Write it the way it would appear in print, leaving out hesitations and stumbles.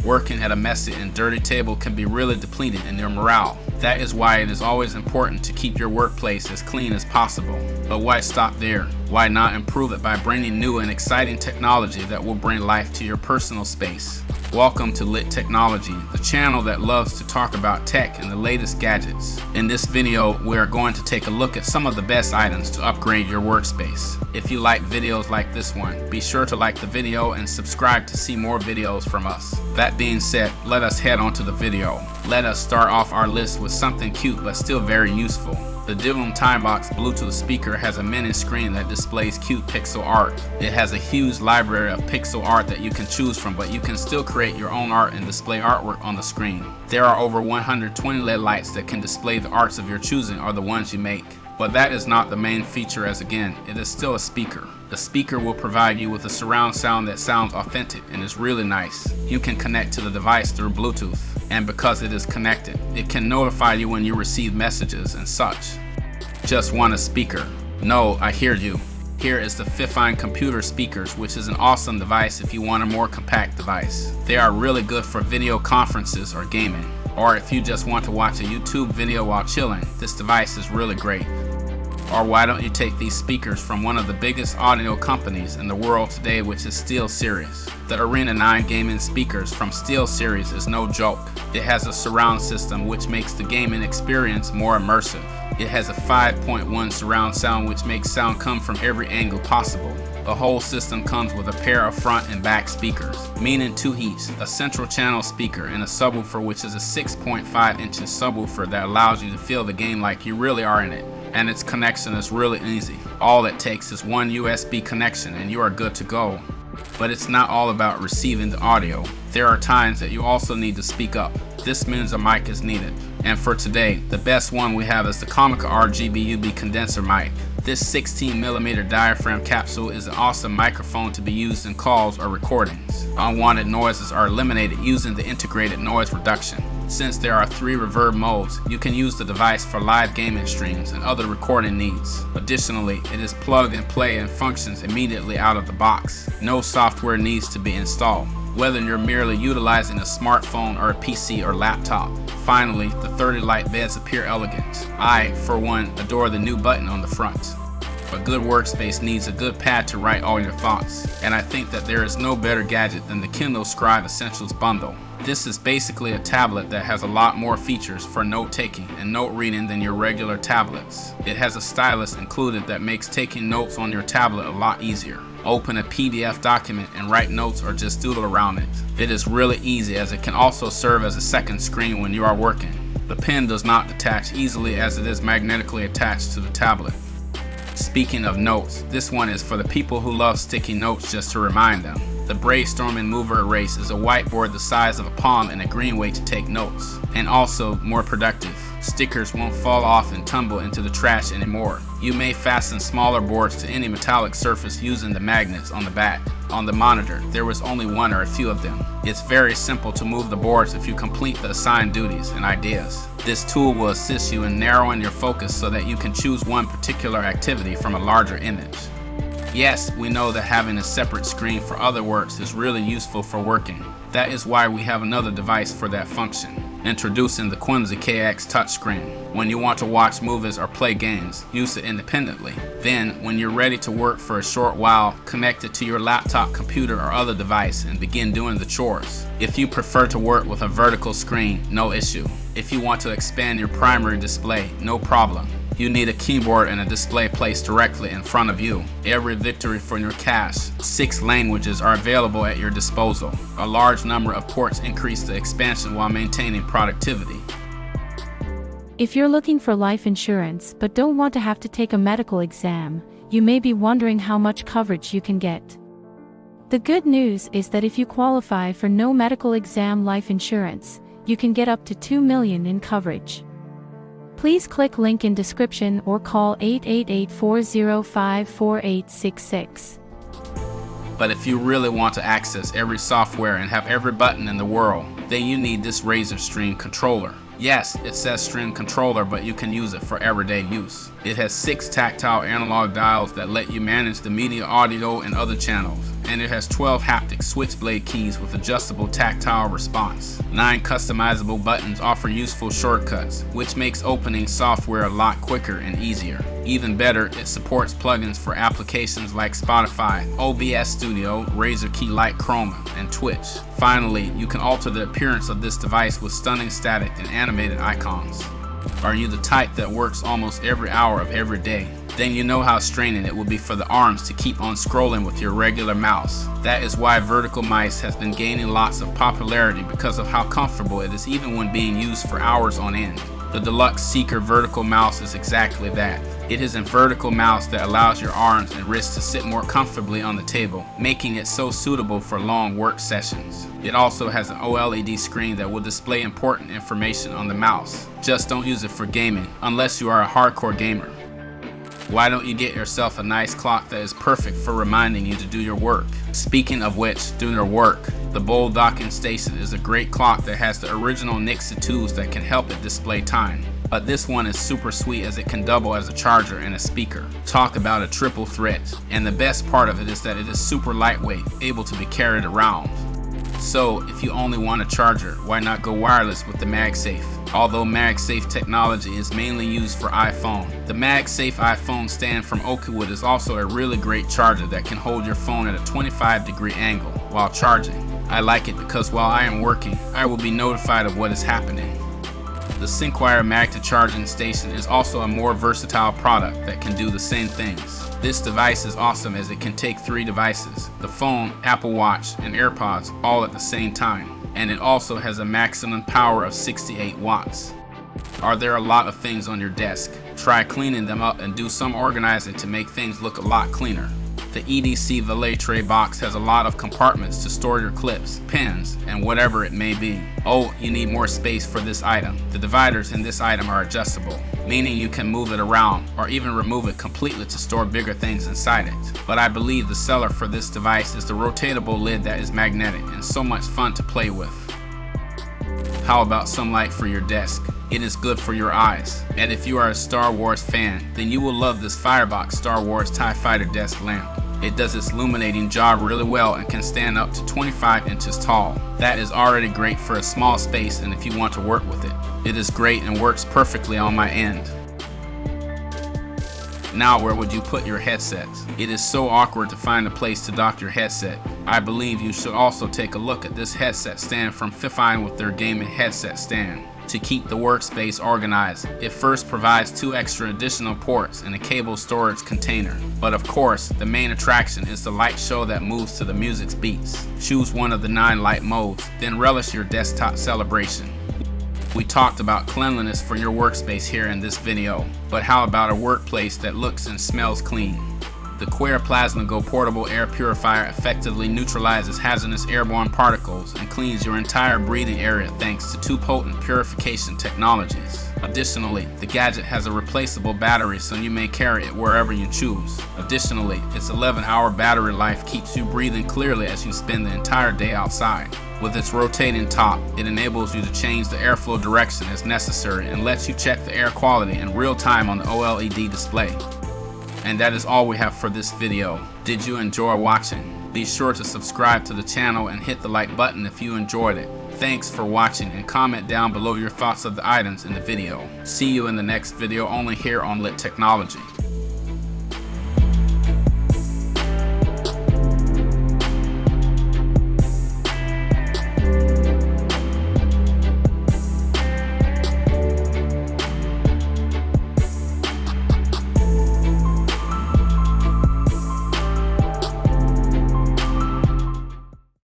Working at a messy and dirty table can be really depleting in your morale. That is why it is always important to keep your workplace as clean as possible. But why stop there? Why not improve it by bringing new and exciting technology that will bring life to your personal space? Welcome to Lit Technology, the channel that loves to talk about tech and the latest gadgets. In this video, we are going to take a look at some of the best items to upgrade your workspace. If you like videos like this one, be sure to like the video and subscribe to see more videos from us. That being said, let us head on to the video. Let us start off our list with something cute but still very useful. The Divum Timebox Bluetooth speaker has a mini screen that displays cute pixel art. It has a huge library of pixel art that you can choose from, but you can still create your own art and display artwork on the screen. There are over 120 LED lights that can display the arts of your choosing or the ones you make. But that is not the main feature, as again, it is still a speaker. The speaker will provide you with a surround sound that sounds authentic and is really nice. You can connect to the device through Bluetooth, and because it is connected, it can notify you when you receive messages and such. Just want a speaker? No, I hear you. Here is the Fifine computer speakers, which is an awesome device if you want a more compact device. They are really good for video conferences or gaming. Or if you just want to watch a YouTube video while chilling, this device is really great. Or why don't you take these speakers from one of the biggest audio companies in the world today, which is SteelSeries. The Arena 9 gaming speakers from SteelSeries is no joke. It has a surround system which makes the gaming experience more immersive. It has a 5.1 surround sound which makes sound come from every angle possible. The whole system comes with a pair of front and back speakers, meaning two heats, a central channel speaker, and a subwoofer, which is a 6.5 inches subwoofer that allows you to feel the game like you really are in it. And its connection is really easy. All it takes is one USB connection and you are good to go. But it's not all about receiving the audio. There are times that you also need to speak up. This means a mic is needed. And for today, the best one we have is the Comica RGB UB condenser mic. This 16mm diaphragm capsule is an awesome microphone to be used in calls or recordings. Unwanted noises are eliminated using the integrated noise reduction. Since there are 3 reverb modes, you can use the device for live gaming streams and other recording needs. Additionally, it is plug and play and functions immediately out of the box. No software needs to be installed, whether you're merely utilizing a smartphone or a PC or laptop. Finally, the 30 light beds appear elegant. I, for one, adore the new button on the front. A good workspace needs a good pad to write all your thoughts, and I think that there is no better gadget than the Kindle Scribe Essentials bundle. This is basically a tablet that has a lot more features for note taking and note reading than your regular tablets. It has a stylus included that makes taking notes on your tablet a lot easier. Open a PDF document and write notes or just doodle around it. It is really easy, as it can also serve as a second screen when you are working. The pen does not detach easily as it is magnetically attached to the tablet. Speaking of notes, this one is for the people who love sticky notes just to remind them. The Brainstorming Mover Erase is a whiteboard the size of a palm and a green way to take notes, and also more productive. Stickers won't fall off and tumble into the trash anymore. You may fasten smaller boards to any metallic surface using the magnets on the back. On the monitor, there was only one or a few of them. It's very simple to move the boards if you complete the assigned duties and ideas. This tool will assist you in narrowing your focus so that you can choose one particular activity from a larger image. Yes, we know that having a separate screen for other works is really useful for working. That is why we have another device for that function. Introducing the Quimsy KX touchscreen. When you want to watch movies or play games, use it independently. Then, when you're ready to work for a short while, connect it to your laptop, computer, or other device and begin doing the chores. If you prefer to work with a vertical screen, no issue. If you want to expand your primary display, no problem. You need a keyboard and a display placed directly in front of you. Every victory for your cache. 6 languages are available at your disposal. A large number of ports increase the expansion while maintaining productivity. If you're looking for life insurance but don't want to have to take a medical exam, you may be wondering how much coverage you can get. The good news is that if you qualify for no medical exam life insurance, you can get up to $2 million in coverage. Please click link in description or call 888-405-4866. But if you really want to access every software and have every button in the world, then you need this Razer Stream controller. Yes, it says Stream controller, but you can use it for everyday use. It has 6 tactile analog dials that let you manage the media, audio, and other channels. and it has 12 haptic switchblade keys with adjustable tactile response. 9 customizable buttons offer useful shortcuts, which makes opening software a lot quicker and easier. Even better, it supports plugins for applications like Spotify, OBS Studio, Razer Key Lite Chroma, and Twitch. Finally, you can alter the appearance of this device with stunning static and animated icons. Are you the type that works almost every hour of every day? Then you know how straining it will be for the arms to keep on scrolling with your regular mouse. That is why vertical mice has been gaining lots of popularity because of how comfortable it is even when being used for hours on end. The Deluxe Seeker vertical mouse is exactly that. It is a vertical mouse that allows your arms and wrists to sit more comfortably on the table, making it so suitable for long work sessions. It also has an OLED screen that will display important information on the mouse. Just don't use it for gaming, unless you are a hardcore gamer. Why don't you get yourself a nice clock that is perfect for reminding you to do your work? Speaking of which, do your work. The Bold Docking Station is a great clock that has the original Nixie tools that can help it display time. But this one is super sweet as it can double as a charger and a speaker. Talk about a triple threat. And the best part of it is that it is super lightweight, able to be carried around. So if you only want a charger, why not go wireless with the MagSafe? Although MagSafe technology is mainly used for iPhone, the MagSafe iPhone stand from Okiwood is also a really great charger that can hold your phone at a 25-degree angle while charging. I like it because while I am working, I will be notified of what is happening. The SyncWire Magta charging station is also a more versatile product that can do the same things. This device is awesome as it can take 3 devices, the phone, Apple Watch, and AirPods all at the same time. And it also has a maximum power of 68 watts. Are there a lot of things on your desk? Try cleaning them up and do some organizing to make things look a lot cleaner. The EDC Valet Tray box has a lot of compartments to store your clips, pens, and whatever it may be. Oh, you need more space for this item. The dividers in this item are adjustable, meaning you can move it around or even remove it completely to store bigger things inside it. But I believe the seller for this device is the rotatable lid that is magnetic and so much fun to play with. How about some light for your desk? It is good for your eyes. And if you are a Star Wars fan, then you will love this Firebox Star Wars TIE Fighter desk lamp. It does its illuminating job really well and can stand up to 25 inches tall. That is already great for a small space and if you want to work with it. It is great and works perfectly on my end. Now where would you put your headset? It is so awkward to find a place to dock your headset. I believe you should also take a look at this headset stand from Fifine with their gaming headset stand. To keep the workspace organized, it first provides 2 extra additional ports and a cable storage container. But of course, the main attraction is the light show that moves to the music's beats. Choose one of the 9 light modes, then relish your desktop celebration. We talked about cleanliness for your workspace here in this video, but how about a workplace that looks and smells clean? The Quare Plasma-Go portable air purifier effectively neutralizes hazardous airborne particles and cleans your entire breathing area thanks to 2 potent purification technologies. Additionally, the gadget has a replaceable battery so you may carry it wherever you choose. Additionally, its 11-hour battery life keeps you breathing clearly as you spend the entire day outside. With its rotating top, it enables you to change the airflow direction as necessary and lets you check the air quality in real time on the OLED display. And that is all we have for this video. Did you enjoy watching? Be sure to subscribe to the channel and hit the like button if you enjoyed it. Thanks for watching and comment down below your thoughts of the items in the video. See you in the next video only here on Lit Technology.